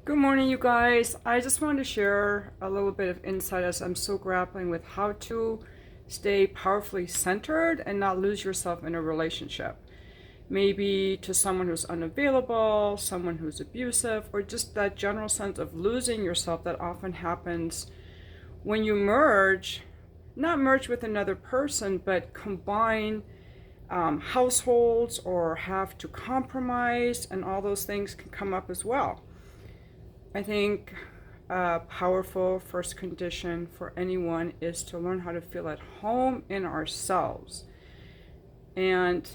Good morning, you guys. I just wanted to share a little bit of insight as I'm still grappling with how to stay powerfully centered and not lose yourself in a relationship. Maybe to someone who's unavailable, someone who's abusive, or just that general sense of losing yourself that often happens when you merge, not merge with another person, but combine households or have to compromise, and all those things can come up as well. I think a powerful first condition for anyone is to learn how to feel at home in ourselves. And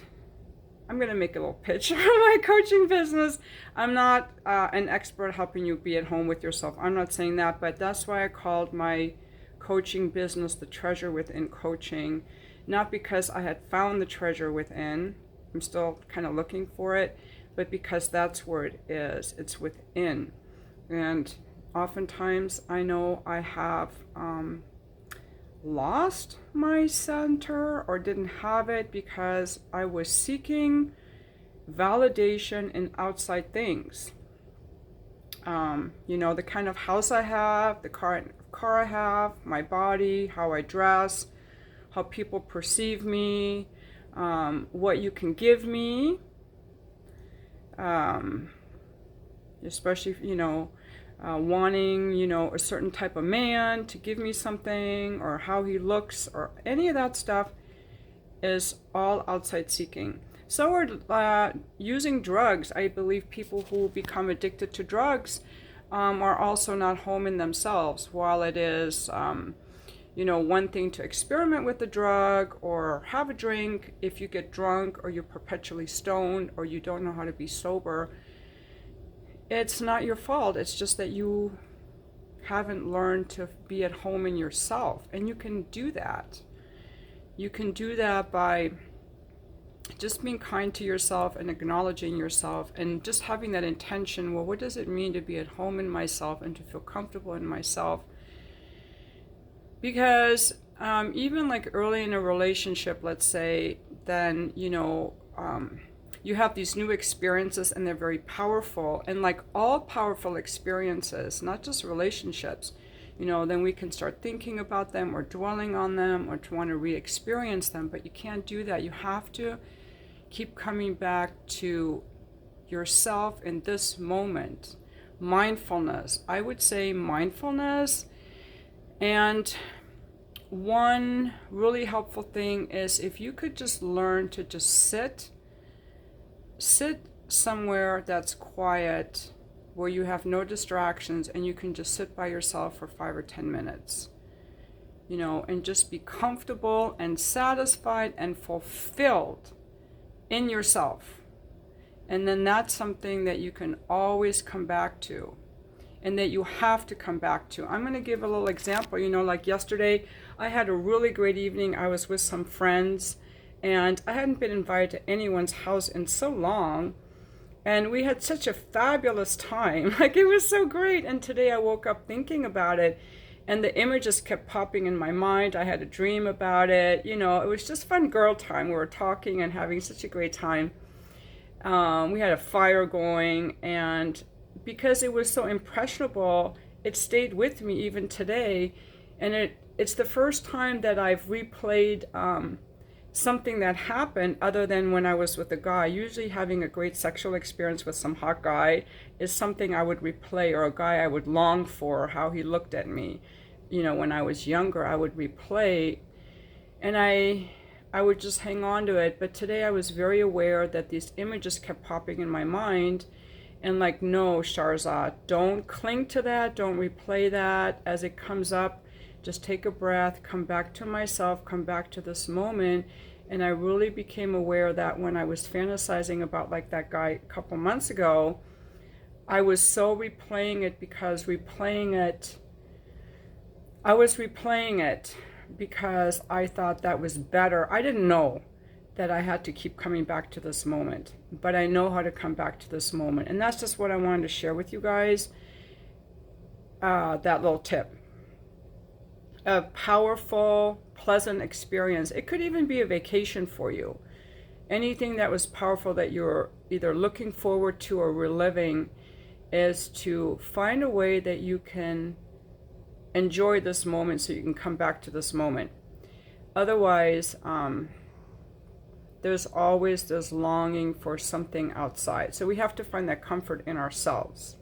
I'm going to make a little pitch for my coaching business. I'm not an expert helping you be at home with yourself. I'm not saying that, but that's why I called my coaching business the treasure within coaching. Not because I had found the treasure within, I'm still kind of looking for it, but because that's where it is. It's within. And oftentimes I know I have lost my center or didn't have it because I was seeking validation in outside things. The kind of house I have, the car I have, my body, how I dress, how people perceive me, what you can give me, especially, wanting, a certain type of man to give me something, or how he looks, or any of that stuff is all outside seeking. So are using drugs. I believe people who become addicted to drugs are also not home in themselves. While it is, one thing to experiment with the drug or have a drink, if you get drunk or you're perpetually stoned or you don't know how to be sober, it's not your fault. It's just that you haven't learned to be at home in yourself. And you can do that. You can do that by just being kind to yourself and acknowledging yourself and just having that intention. Well, what does it mean to be at home in myself and to feel comfortable in myself? Because even like early in a relationship, let's say, then, you have these new experiences and they're very powerful. And like all powerful experiences, not just relationships, then we can start thinking about them or dwelling on them or to want to re-experience them. But you can't do that. You have to keep coming back to yourself in this moment. Mindfulness. I would say mindfulness. And one really helpful thing is if you could just learn to just sit somewhere that's quiet, where you have no distractions and you can just sit by yourself for 5 or 10 minutes, and just be comfortable and satisfied and fulfilled in yourself. And then that's something that you can always come back to and that you have to come back to. I'm going to give a little example. Like yesterday, I had a really great evening. I was with some friends and I hadn't been invited to anyone's house in so long. And we had such a fabulous time. Like, it was so great. And today I woke up thinking about it and the images kept popping in my mind. I had a dream about it. It was just fun girl time. We were talking and having such a great time. We had a fire going, and because it was so impressionable, it stayed with me even today. And it's the first time that I've replayed something that happened other than when I was with a guy. Usually having a great sexual experience with some hot guy is something I would replay, or a guy I would long for, how he looked at me. When I was younger, I would replay, and I would just hang on to it. But today I was very aware that these images kept popping in my mind, and like, no, Sharzad, don't cling to that. Don't replay that as it comes up. Just take a breath, come back to myself, come back to this moment. And I really became aware that when I was fantasizing about like that guy a couple months ago, I was so replaying it because I was replaying it because I thought that was better. I didn't know that I had to keep coming back to this moment, but I know how to come back to this moment. And that's just what I wanted to share with you guys, that little tip. A powerful, pleasant experience. It could even be a vacation for you. Anything that was powerful that you're either looking forward to or reliving, is to find a way that you can enjoy this moment so you can come back to this moment. Otherwise, there's always this longing for something outside. So we have to find that comfort in ourselves.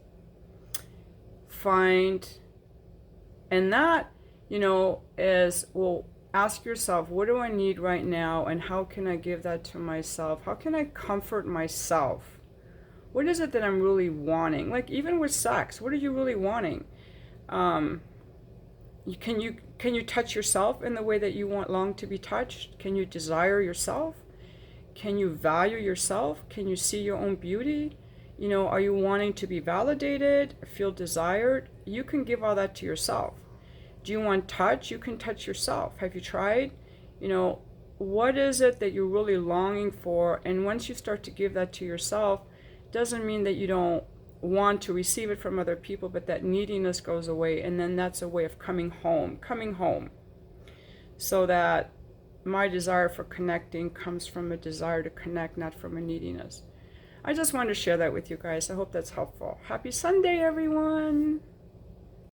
And that, is, well, ask yourself, what do I need right now, and how can I give that to myself? How can I comfort myself? What is it that I'm really wanting? Like, even with sex, what are you really wanting? Can you touch yourself in the way that you long to be touched? Can you desire yourself? Can you value yourself? Can you see your own beauty? Are you wanting to be validated, feel desired? You can give all that to yourself. Do you want touch? You can touch yourself. Have you tried? What is it that you're really longing for? And once you start to give that to yourself, doesn't mean that you don't want to receive it from other people, but that neediness goes away, and then that's a way of coming home. So that my desire for connecting comes from a desire to connect, not from a neediness. I just wanted to share that with you guys. I hope that's helpful. Happy Sunday, everyone.